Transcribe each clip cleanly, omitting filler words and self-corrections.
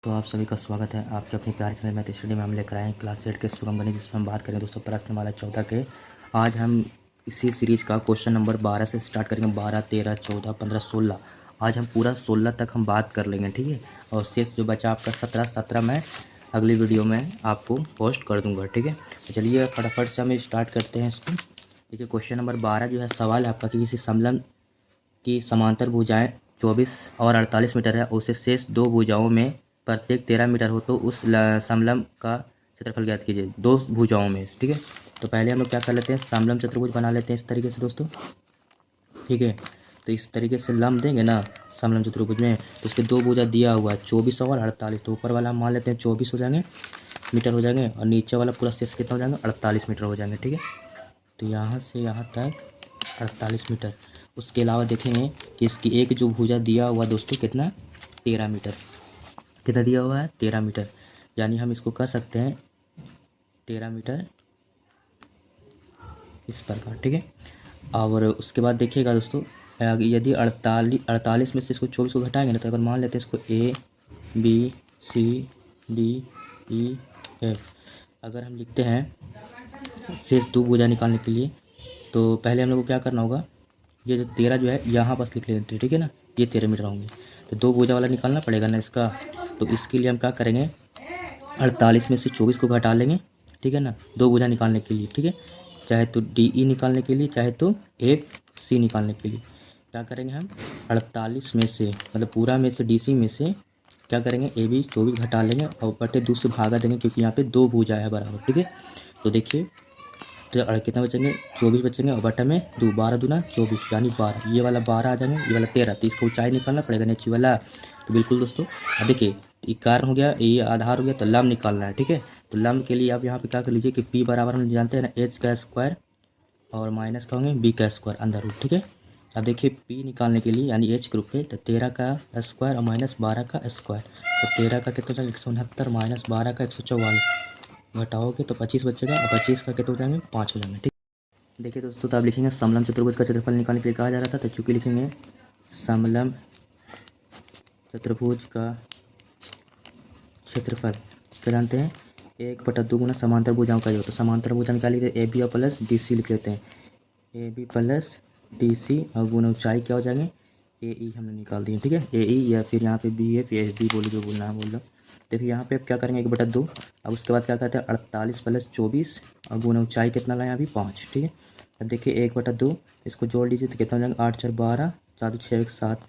तो आप सभी का स्वागत है आपके अपने प्यारे चैनल मैथ स्टडी में। हम लेकर आए हैं क्लास 8 के सुगम गणित, जिसमें हम बात करें दोस्तों प्रश्नमाला 14 के। आज हम इसी सीरीज़ का क्वेश्चन नंबर 12 से स्टार्ट करेंगे। 12, 13, 14, 15, 16। आज हम पूरा 16 तक हम बात कर लेंगे, ठीक है। और शेष जो बचा आपका 17 मैं अगली वीडियो में आपको पोस्ट कर दूँगा, ठीक है। तो चलिए फटाफट से हम स्टार्ट करते हैं इसको। देखिए क्वेश्चन नंबर 12 जो है, सवाल है आपका कि किसी समलंब की समांतर भुजाएं 24 और 48 मीटर है, उसे शेष दो भुजाओं में प्रत्येक 13 मीटर हो तो उस समलंब का क्षेत्रफल ज्ञात कीजिए दो भुजाओं में, ठीक है। तो पहले हम लोग क्या कर लेते हैं, समलंब चतुर्भुज बना लेते हैं इस तरीके से दोस्तों, ठीक है। तो इस तरीके से लंब देंगे ना समलंब चतुर्भुज में, तो इसके दो भुजा दिया हुआ है 24 और 48। तो ऊपर वाला हम मान लेते हैं 24 हो जाएंगे मीटर हो जाएंगे, और नीचे वाला पूरा शेष कितना हो जाएगा 48 मीटर हो जाएंगे, ठीक है। तो यहाँ से यहाँ तक 48 मीटर। उसके अलावा देखेंगे कि इसकी एक जो भुजा दिया हुआ दोस्तों कितना 13 मीटर, कितना दिया हुआ है 13 मीटर। यानी हम इसको कर सकते हैं 13 मीटर इस प्रकार, ठीक है। और उसके बाद देखिएगा दोस्तों, यदि 48 में से इसको 24 को घटाएंगे ना, तो अगर मान लेते हैं इसको A B C D E F, अगर हम लिखते हैं शेष दो भुजा निकालने के लिए, तो पहले हम लोग को क्या करना होगा, ये जो 13 जो है यहाँ पास लिख लेते हैं, ठीक है ना। ये 13 मीटर होंगे, तो दो भुजा वाला निकालना पड़ेगा ना इसका। तो इसके लिए हम क्या करेंगे, 48 में से 24 को घटा लेंगे, ठीक है ना, दो भुजा निकालने के लिए, ठीक है। चाहे तो डी ई निकालने के लिए, चाहे तो एफ सी निकालने के लिए क्या करेंगे हम, 48 में से मतलब पूरा में से डी सी में से क्या करेंगे, ए बी 24 घटा लेंगे और बटे 2 से भागा देंगे, क्योंकि यहाँ पे दो भुजा है बराबर, ठीक है। तो देखिए तो कितना बचेंगे 24 बचेंगे, और बटा में 2, 12 दूना 24 यानी 12, ये वाला 12 आ जाएंगे, ये वाला 13। तो इसको ऊंचाई निकालना पड़ेगा नीचे वाला। तो बिल्कुल दोस्तों, अब देखिए ये कारण हो गया, ये आधार हो गया, तो लंब निकालना है, ठीक है। तो लंब के लिए आप यहाँ पे क्या कर लीजिए कि P बराबर हम जानते हैं ना, एच का स्क्वायर और माइनस का होंगे बी का स्क्वायर अंदर रूट, ठीक है। अब देखिए P निकालने के लिए यानी एच के रूप में, तो 13 का स्क्वायर और माइनस 12 का स्क्वायर, तो 13 का कितना हो जाएगा 169 माइनस 12 का 144, घटाओगे तो 25 बचेगा, और 25 का कितना हो जाएंगे 5 हो जाएंगे, ठीक। देखिए दोस्तों, तो आप लिखेंगे समलंब चतुर्भुज का क्षेत्रफल निकालने के लिए कहा जा रहा था, तो चूंकि लिखेंगे समलंब चतुर्भुज का क्षेत्रफल क्या जानते हैं, 1/2 गुना समांतर भुजाओं का योग। तो समांतर भुजा निकाली तो ए बी और प्लस डी सी लिख लेते हैं, A B plus D C, और गुना ऊंचाई क्या हो जाएंगे ए ई हमने निकाल दिए, ठीक है। ए ई या फिर यहाँ पे बी एफ या बी बोलो, जो बोलना है बोल लो। देखिए यहाँ पे अब क्या करेंगे 1/2, अब उसके बाद क्या कहते हैं 48 प्लस 24, और गुना ऊंचाई कितना लाए अभी 5, ठीक है। अब देखिए 1/2 इसको जोड़ लीजिए तो कितना हो जाएगा 8 4 12, 4 2 6 1 7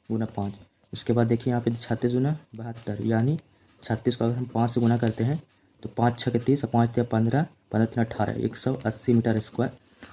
गुना 5। उसके बाद देखिए यहाँ पे 36 गुना 72, यानी 36 को अगर हम 5 से गुना करते हैं तो 5 6 30 और 5 3 15, 15 3 18, 180 मीटर स्क्वायर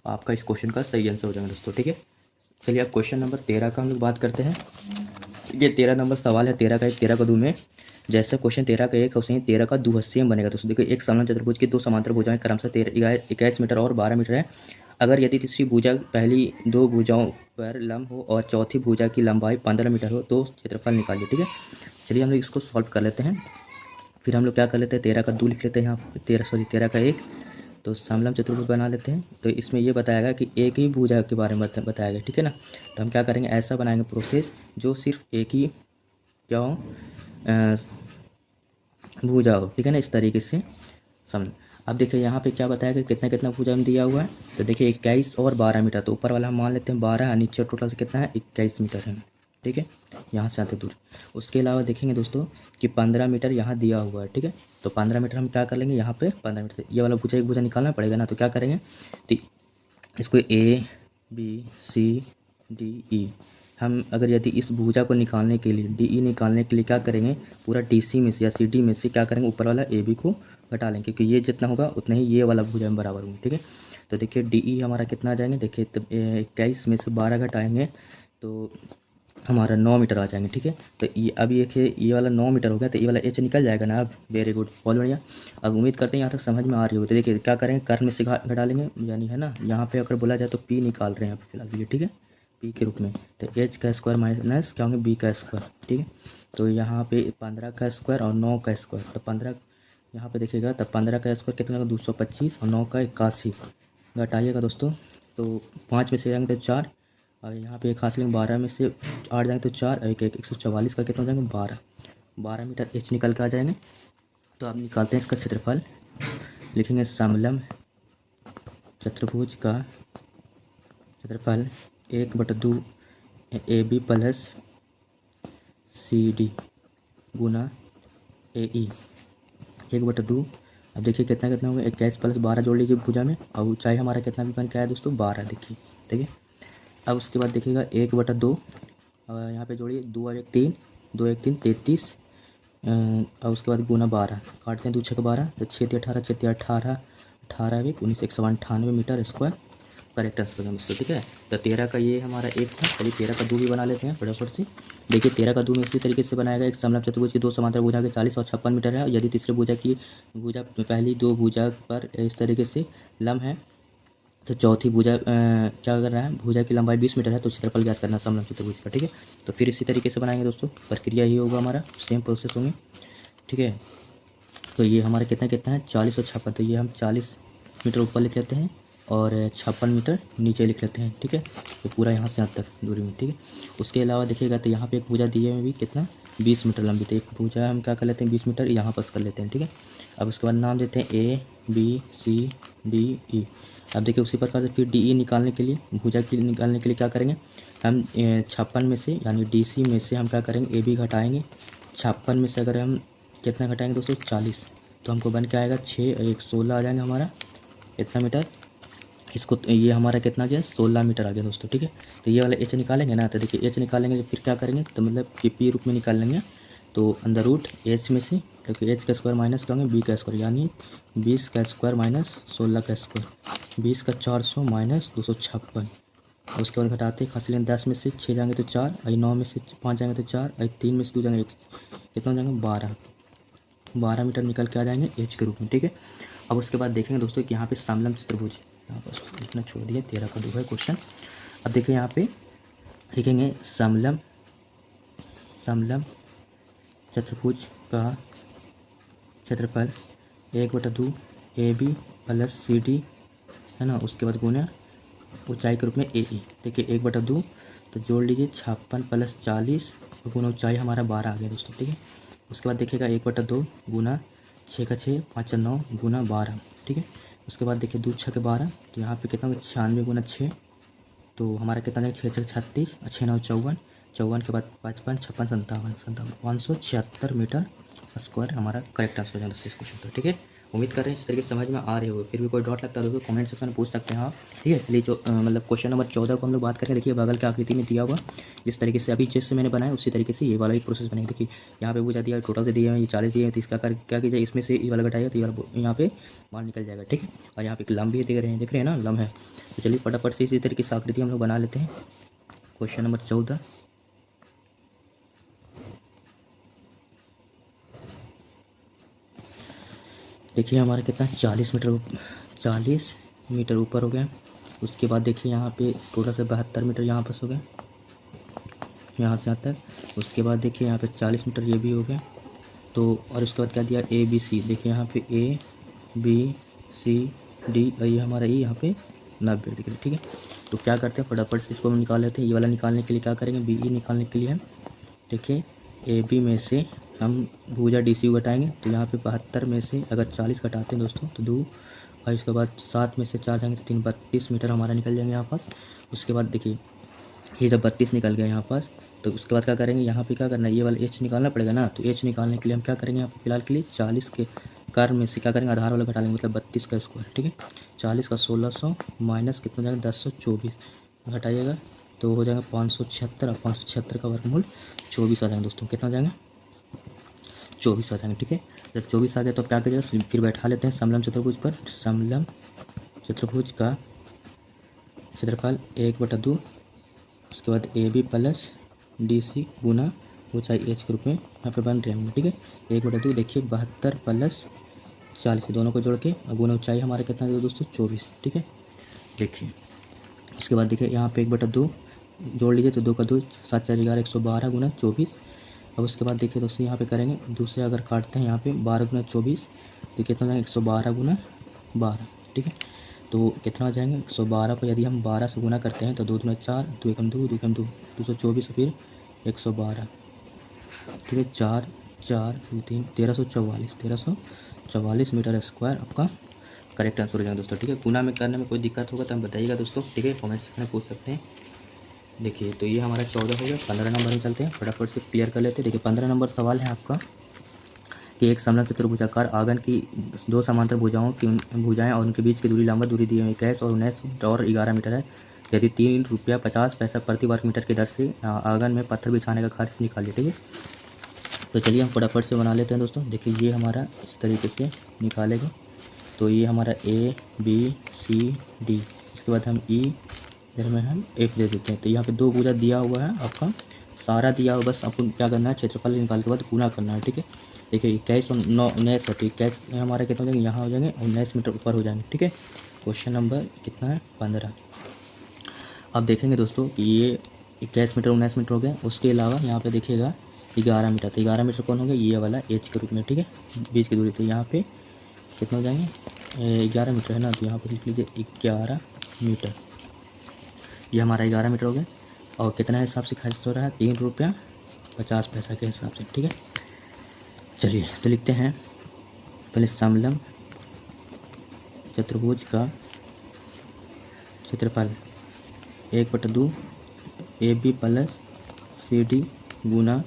आपका इस क्वेश्चन का सही आंसर हो जाएगा दोस्तों, ठीक है। चलिए अब क्वेश्चन नंबर 13 का हम लोग बात करते हैं। ये 13 नंबर सवाल है, 13 का 1 13 का 2 में। जैसे क्वेश्चन 13 का 1 है, उसे 13 का 2 सेम बनेगा दोस्तों। देखिए एक समलंब चतुर्भुज की दो समांतर भुजाएं क्रमशः 21 मीटर और 12 मीटर है। अगर यदि तीसरी भुजा पहली दो भुजाओं पर लंब हो और चौथी भुजा की लंबाई 15 मीटर हो तो क्षेत्रफल निकालिए, ठीक है। चलिए हम लोग इसको सॉल्व कर लेते हैं। फिर हम लोग क्या कर लेते हैं 13 का 2 लिख लेते हैं यहाँ 13 का 1, तो समलंब चतुर्भुज बना लेते हैं। तो इसमें ये बताएगा कि एक ही भुजा के बारे में बताया गया, ठीक है ना। तो हम क्या करेंगे, ऐसा बनाएंगे प्रोसेस जो सिर्फ एक ही क्या हो भुजा हो, ठीक है ना, इस तरीके से समझ। अब देखिए यहाँ पे क्या बताया कि कितना कितना भुजा में दिया हुआ है, तो देखिए 21 और 12 मीटर। तो ऊपर वाला हम मान लेते हैं 12, नीचे टोटल से कितना है 21 मीटर है, ठीक है, यहाँ से आते दूर। उसके अलावा देखेंगे दोस्तों कि 15 मीटर यहाँ दिया हुआ है, ठीक है। तो 15 मीटर हम क्या कर लेंगे, यहाँ पे 15 मीटर से ये वाला भुजा एक भुजा निकालना पड़ेगा ना, तो क्या करेंगे, तो इसको ए बी सी डी ई, हम अगर यदि इस भुजा को निकालने के लिए डी ई निकालने के लिए क्या करेंगे, पूरा डी सी में से या सी डी में से क्या करेंगे ऊपर वाला ए बी को घटा लेंगे, क्योंकि ये जितना होगा उतना ही ये वाला भुजा में बराबर होंगे, ठीक है। तो देखिए डी ई हमारा कितना आ जाएंगे, देखिए तो 21 में से 12 घटाएंगे तो हमारा 9 मीटर आ जाएंगे, ठीक है। तो ये अब ये वाला 9 मीटर हो गया, तो ये वाला एच निकल जाएगा ना। अब वेरी गुड, बहुत बढ़िया। अब उम्मीद करते हैं यहाँ तक समझ में आ रही होगी। तो देखिए क्या करेंगे, कर्ण में से घटा लेंगे, यानी है ना, यहाँ पे अगर बोला जाए तो पी निकाल रहे हैं यहाँ पे फिलहाल ये, ठीक है, पी के रूप में। तो एच का स्क्वायर माइनस क्या होंगे बी का स्क्वायर, ठीक है। तो यहाँ पे 15 का स्क्वायर और 9 का स्क्वायर, तो 15 यहाँ पे देखिएगा, तब 15 का स्क्वायर कितना होगा 225 और 9 का 81, घटाइएगा दोस्तों। तो 5 में से जाएंगे तो 4, और यहाँ पे खास लेंगे 12 में से 8 जाएंगे तो 4, एक 144 का कितना हो जाएंगे 12, 12 मीटर एच निकल के आ जाएंगे। तो आप निकालते हैं इसका क्षेत्रफल, लिखेंगे समलंब चतुर्भुज का क्षेत्रफल 1/2 AB प्लस CD गुना AE 1/2। अब देखिए कितना कितना होगा, 21 प्लस 12 जोड़ लीजिए भुजा में, और ऊंचाई हमारा कितना भी बन के आया दोस्तों 12। देखिए ठीक है। अब उसके बाद देखिएगा 1/2 यहाँ पे जोड़िए, 2 और 1 3, 2 1 3 33, और उसके बाद गुना 12, काटते हैं 2 6 12, तो 6 18 6 18 18 1 19 198 मीटर स्क्वायर करेक्ट आंसर है दोस्तों। ठीक है, तो 13 का ये हमारा एक था। चलिए 13 का 2 भी बना लेते हैं फटाफट से। देखिए 13 का 2 में इसी तरीके से बनाएगा। एक समलंब चतुर्भुज की 2 समांतर भुजा के 40 और 56 मीटर है। यदि तीसरे भुजा की भुजा पहली 2 भुजा पर इस तरीके से लंब है, तो चौथी भुजा क्या कर रहा है, भुजा की लंबाई 20 मीटर है, तो क्षेत्रफल ज्ञात करना समलंब चतुर्भुज का। ठीक है, तो फिर इसी तरीके से बनाएंगे दोस्तों, प्रक्रिया ही होगा हमारा, सेम प्रोसेस होंगे। ठीक है, तो ये हमारा कितना कितना है 40 और 56, तो ये हम 40 मीटर ऊपर लिख लेते हैं और 56 मीटर नीचे लिख लेते हैं। ठीक है, तो पूरा यहाँ से यहाँ तक दूरी में। ठीक है, उसके अलावा देखिएगा तो यहाँ पे एक भुजा दिए में भी कितना 20 मीटर लंबी, तो एक भुजा हम क्या कर लेते हैं 20 मीटर यहाँ पास कर लेते हैं। ठीक है, अब उसके बाद नाम देते हैं ABCDE। अब देखिए उसी प्रकार से फिर DE निकालने के लिए, भुजा की निकालने के लिए क्या करेंगे हम 56 में से यानी DC में से हम क्या करेंगे AB घटाएंगे। 56 में से अगर हम कितना घटाएंगे दोस्तों 40, तो हमको बन के आएगा 6 और 1 16 आ जाएंगे हमारा इतना मीटर। इसको ये हमारा कितना गया 16 मीटर आ गया दोस्तों। ठीक है, तो ये वाला H निकालेंगे ना, तो देखिए H निकालेंगे फिर क्या करेंगे, तो मतलब कि P रूप में निकाल लेंगे। तो अंदर रूट H में से देखिए H का स्क्वायर माइनस करेंगे B का स्क्वायर, यानी 20 का स्क्वायर माइनस 16 का स्क्वायर, 20 का 400 माइनस 256। उसके बाद घटाते खास लेंगे 10 में से 6 जाएंगे तो 4, और 9 में से 5 जाएंगे तो 4, और 3 में से 2 जाएंगे 1, कितना हो जाएंगे 12 मीटर निकल के आ जाएंगे H के रूप में। ठीक है, अब उसके बाद देखेंगे दोस्तों कि यहाँ पे समलंब चतुर्भुज, यहाँ पर लिखना छोड़ दिया, 13 का 2 है क्वेश्चन। अब देखिए यहाँ पे लिखेंगे समलंब चतुर्भुज का क्षेत्रफल 1/2 AB प्लस CD है ना, उसके बाद गुना ऊंचाई के रूप में AE। देखिए 1/2 तो जोड़ लीजिए 56 प्लस 40 और गुना ऊंचाई हमारा 12 आ गया दोस्तों। ठीक है, उसके बाद देखिएगा 1/2 गुना 6 का 6 5 9 गुना 12। ठीक है, उसके बाद देखिए 2 6 के 12, तो यहाँ पे कितना 96 गुना 6, तो हमारा कितना है 6 6 36 और 6 9 54, 54 के बाद 55 56 57 576 मीटर स्क्वायर हमारा करेक्ट आंसर हो जाता है इस क्वेश्चन का। ठीक है, उम्मीद कर रहे हैं इस तरीके से समझ में आ रहे हो। फिर भी कोई डाउट लगता है तो कमेंट सेक्शन में पूछ सकते हैं आप। ठीक है, चलिए जो मतलब क्वेश्चन नंबर 14 को हम लोग बात करें। देखिए बगल की आकृति में दिया हुआ जिस तरीके से अभी जैसे मैंने बनाया उसी तरीके से ये वाला एक प्रोसेस बनेगा। देखिए यहाँ पे भुजा दिया टोटल से दिया है ये 40 दिए हैं, तो इसका क्या कीजिए इसमें से ये वाला घटाइए तो ये वाला यहाँ पे बाहर निकल जाएगा। ठीक है, और यहाँ पे एक लंब भी देख रहे हैं ना, लंब है। तो चलिए फटाफट से इसी तरीके से आकृति हम लोग बना लेते हैं। क्वेश्चन नंबर 14, देखिए हमारा कितना 40 मीटर ऊपर हो गया। उसके बाद देखिए यहाँ पे टोटल से 72 मीटर यहाँ पास हो गया, यहाँ से यहाँ तक। उसके बाद देखिए यहाँ पे 40 मीटर ये भी हो गया। तो और उसके बाद क्या दिया ABC, देखिए यहाँ पे ABCD और ये हमारा यहाँ पे 90 डिग्री। ठीक है, तो क्या करते हैं फटाफट से इसको हम निकाल लेते हैं। ये वाला निकालने के लिए क्या करेंगे BE निकालने के लिए हम देखिए AB में से हम भुजा DCU घटाएंगे, तो यहाँ पे 72 में से अगर 40 घटाते हैं दोस्तों तो 2, और इसके बाद 7 में से 4 जाएंगे तो 3 32 मीटर हमारा निकल जाएंगे यहाँ पास। उसके बाद देखिए ये जब 32 निकल गया यहाँ पास, तो उसके बाद क्या करेंगे यहाँ पे क्या करना है ये वाला H निकालना पड़ेगा ना। तो H निकालने के लिए हम क्या करेंगे यहाँ पे फिलहाल के लिए 40 के कर्व में से क्या करेंगे आधार वाला घटा लेंगे, मतलब 32 का स्क्वायर। ठीक है, 40 का 1600 माइनस कितना जाएगा 1024 घटाइएगा तो हो जाएगा 576, और 576 का वर्गमूल 24 आ जाएंगे दोस्तों। कितना आ जाएगा 24 आ जाएंगे। ठीक है, जब 24 आ गया तो क्या करिएगा फिर बैठा लेते हैं समलंब चतुर्भुज पर। समलंब चतुर्भुज का क्षेत्रफल 1/2, उसके बाद AB प्लस DC गुना ऊंचाई H के रूप में यहाँ पे बन रहे होंगे। ठीक है, 1/2 देखिए 72 प्लस 40 दोनों को जोड़ के और गुना ऊंचाई हमारा कितना है दोस्तों 24। ठीक है, देखिए उसके बाद देखिए यहाँ पे 1/2 जोड़ लीजिए तो 2 का 2 7 4 11 112 गुना 24। अब उसके बाद देखिए दोस्तों यहाँ पे करेंगे दूसरे अगर काटते हैं यहाँ पे 12 गुना 24 तो कितना 112 गुना 12। ठीक है, तो कितना आ जाएंगे 112 को यदि हम 12 से गुना करते हैं तो 2 दूना 4 2 एकम 2 2 एकम 2 224 फिर 112। ठीक है, 4 4 3 1344 मीटर स्क्वायर आपका करेक्ट आंसर हो जाएगा दोस्तों। ठीक है, गुना में करने में कोई दिक्कत होगा तो हम बताइएगा दोस्तों। ठीक है, कमेंट सेक्शन में पूछ सकते हैं। देखिए तो ये हमारा 14 हो गया। 15 नंबर में चलते हैं, फटाफट से क्लियर कर लेते हैं। देखिए 15 नंबर सवाल है आपका कि एक समलंब चतुर्भुजाकार आंगन की दो समांतर भुजाओं की भुजाएं और उनके बीच की दूरी लंबा दूरी दी हुई 21 और 19 और 11 मीटर है। यदि 3 रुपया 50 पैसा प्रति वर्ग मीटर की दर से आंगन में पत्थर बिछाने का खर्च निकालिए। ठीक है, तो चलिए हम फटाफट से बना लेते हैं दोस्तों। देखिए ये हमारा इस तरीके से निकालेगा। तो ये हमारा A B C D, इसके बाद हम E, इधर में हम F दे देते हैं। तो यहाँ पे दो भुजा दिया हुआ है आपका, सारा दिया हुआ, बस आपको क्या करना है, क्षेत्रफल निकाल के बाद गुना करना है। ठीक है, देखिए 21 और 19 है, तो 21 हमारे कितने हो जाएंगे, यहाँ हो जाएंगे, और 19 मीटर ऊपर हो जाएंगे। ठीक है, क्वेश्चन नंबर कितना है, 15। अब देखेंगे दोस्तों कि ये 21 मीटर 19 मीटर हो गया। उसके अलावा यहाँ पे देखिएगा 11 मीटर, तो 11 मीटर कौन हो गया, ये वाला एच के रूप में। ठीक है, बीच की दूरी, तो यहाँ पे कितना हो जाएंगे, 11 मीटर है ना, तो यहाँ पे लिख लीजिए 11 मीटर। ये हमारा 11 मीटर हो गया। और कितना हिसाब से खर्च हो रहा है, 3 रुपया 50 पैसा के हिसाब से। ठीक है, चलिए तो लिखते हैं पहले समलंब चतुर्भुज का क्षेत्रफल 1/2 AB प्लस CD गुना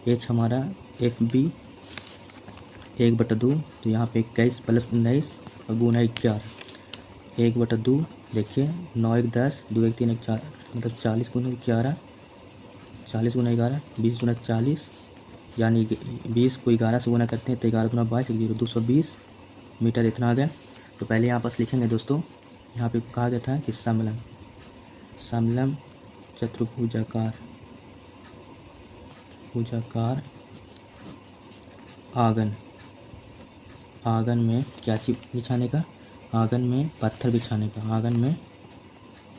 H हमारा FB 1/2, तो यहाँ पे 21 प्लस 19 और गुना 11 1/2। देखिए 9 1 10 2 1 3 1 4, मतलब 40 गुना 11, 40 गुना 11 20 गुना 40, यानी 20 को 11 से गुना करते हैं तो 11 गुना 22 0 220 मीटर इतना आ गया। तो पहले यहाँ पास लिखेंगे दोस्तों, यहाँ पे कहा गया था कि समलंब चतुर्भुजाकार आंगन में क्या चीज बिछाने का, आंगन में पत्थर बिछाने का, आंगन में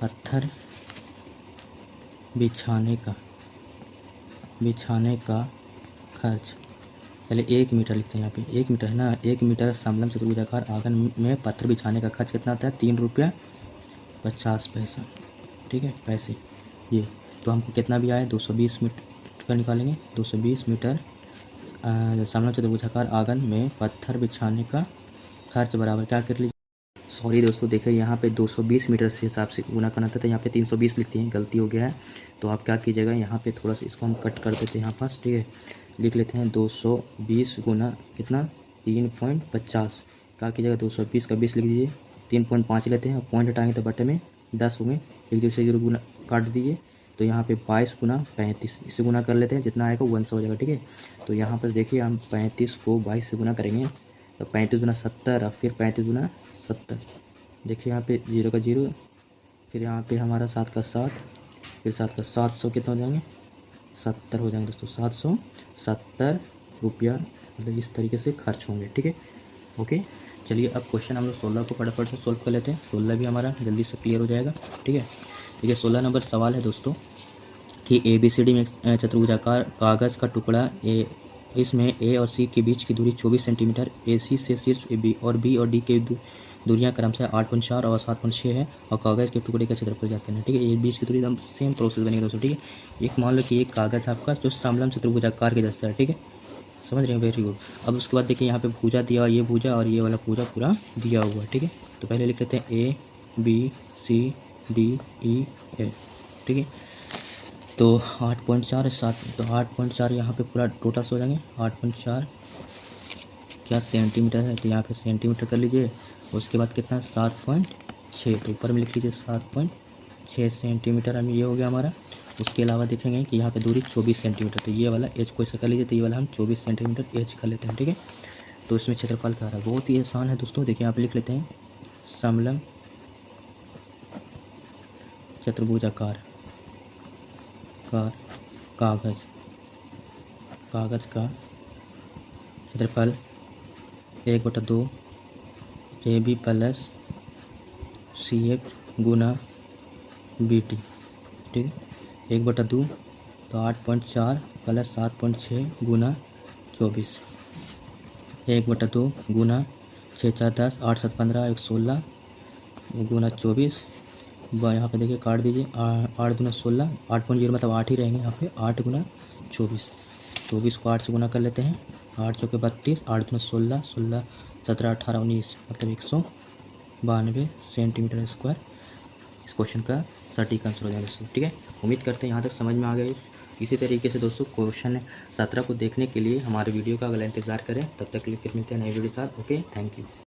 पत्थर बिछाने का खर्च, पहले 1 मीटर लिखते हैं। यहाँ पे 1 मीटर है ना, 1 मीटर समलंब चतुर्भुजाकार आंगन में पत्थर बिछाने का खर्च कितना आता है, 3 रुपया 50 पैसा। ठीक है, पैसे ये, तो हमको कितना भी आए 220 मीटर का निकालेंगे। 220 मीटर समलंब चतुर्भुजाकार आंगन में पत्थर बिछाने का खर्च बराबर क्या कर लीजिए, सॉरी दोस्तों, देखिए यहाँ पे 220 मीटर से हिसाब से गुना करना था, तो यहाँ पे 320 लिखते हैं, गलती हो गया है। तो आप क्या कीजिएगा, यहाँ पे थोड़ा सा इसको हम कट कर देते हैं यहाँ पास। ठीक है, लिख लेते हैं 220 गुना कितना, 3.50। क्या कीजिएगा, 220 का 20 लिख दीजिए, 3.5 लेते हैं, पॉइंट हटाएंगे तो बटे में 10 होंगे, एक दूसरे जीरो गुना काट दीजिए। तो यहाँ पे 22 गुना 35, इससे गुना कर लेते हैं, जितना आएगा 100 हो जाएगा। ठीक है, तो यहाँ पर देखिए हम 35 को 22 से गुना करेंगे, तो 35 गुना 70 और फिर 35 गुना 70। देखिए यहाँ पे 0 का 0, फिर यहाँ पे हमारा 7 का 7, फिर 7 का 700 कितना हो जाएंगे, 70 हो जाएंगे दोस्तों, 770 रुपया, मतलब इस तरीके से खर्च होंगे। ठीक है, ओके। चलिए अब क्वेश्चन हम लोग 16 को फटाफट से सोल्व कर लेते हैं। 16 भी हमारा जल्दी से क्लियर हो जाएगा। ठीक है, देखिए 16 नंबर सवाल है दोस्तों कि ABCD में चतुर्भुजाकार कागज़ का टुकड़ा इसमें A और C के बीच की दूरी 24 सेंटीमीटर, AC से शीर्ष B और B और D के दूरियां क्रमशः 8.4 और 7.6 है, और कागज़ के टुकड़े का क्षेत्रफल जाते हैं। ठीक है, ये बीच की दूरी एकदम सेम प्रोसेस बनेगा दोस्तों। ठीक है, एक मान लो कि एक कागज़ आपका जो समलंब चतुर्भुजाकार के जैसा है। ठीक है, समझ रहे हैं, वेरी गुड। अब उसके बाद देखिए यहाँ पे भुजा दिया, ये भुजा और ये वाला भुजा पूरा दिया हुआ है। ठीक है, तो पहले लिख लेते हैं A B C D E F। ठीक है, तो 8.4 7, तो 8.4 यहाँ पे पूरा टोटल हो जाएंगे। 8.4 क्या सेंटीमीटर है, तो यहाँ पे सेंटीमीटर कर लीजिए। उसके बाद कितना, 7.6, तो ऊपर में लिख लीजिए 7.6 सेंटीमीटर, हम ये हो गया हमारा। उसके अलावा देखेंगे कि यहाँ पे दूरी 24 सेंटीमीटर, तो ये वाला एच को ऐसा कर लीजिए, तो ये वाला हम 24 सेंटीमीटर एच कर लेते हैं। ठीक है, तो इसमें क्षेत्रफल क्या रहा, बहुत ही आसान है दोस्तों। देखिए यहाँ पे लिख लेते हैं समलंब चतुर्भुजाकार कागज़ का क्षेत्रफल 1/2 AB प्लस CF गुना BT। ठीक है, 1/2, तो 8.4 प्लस 7.6 गुना 24, 1/2 गुना 6 4 10, 8 7 15, 1 16 गुना 24। यहाँ पे देखिए काट दीजिए, 8 गुना 16, 8.0 मतलब 8 ही रहेंगे यहाँ पे, 8 गुना 24। 24 को 8 से गुना कर लेते हैं। 8 चौके 32, 8 दूनी 16, 16 17 18 19 मतलब 192 सेंटीमीटर स्क्वायर इस क्वेश्चन का सटीक आंसर हो जाएगा दोस्तों। ठीक है, उम्मीद करते हैं यहाँ तक समझ में आ गया। इसी तरीके से दोस्तों क्वेश्चन 17 को देखने के लिए हमारे वीडियो का अगला इंतजार करें। तब तक के लिए फिर मिलते हैं नए वीडियो के साथ। Okay, thank you.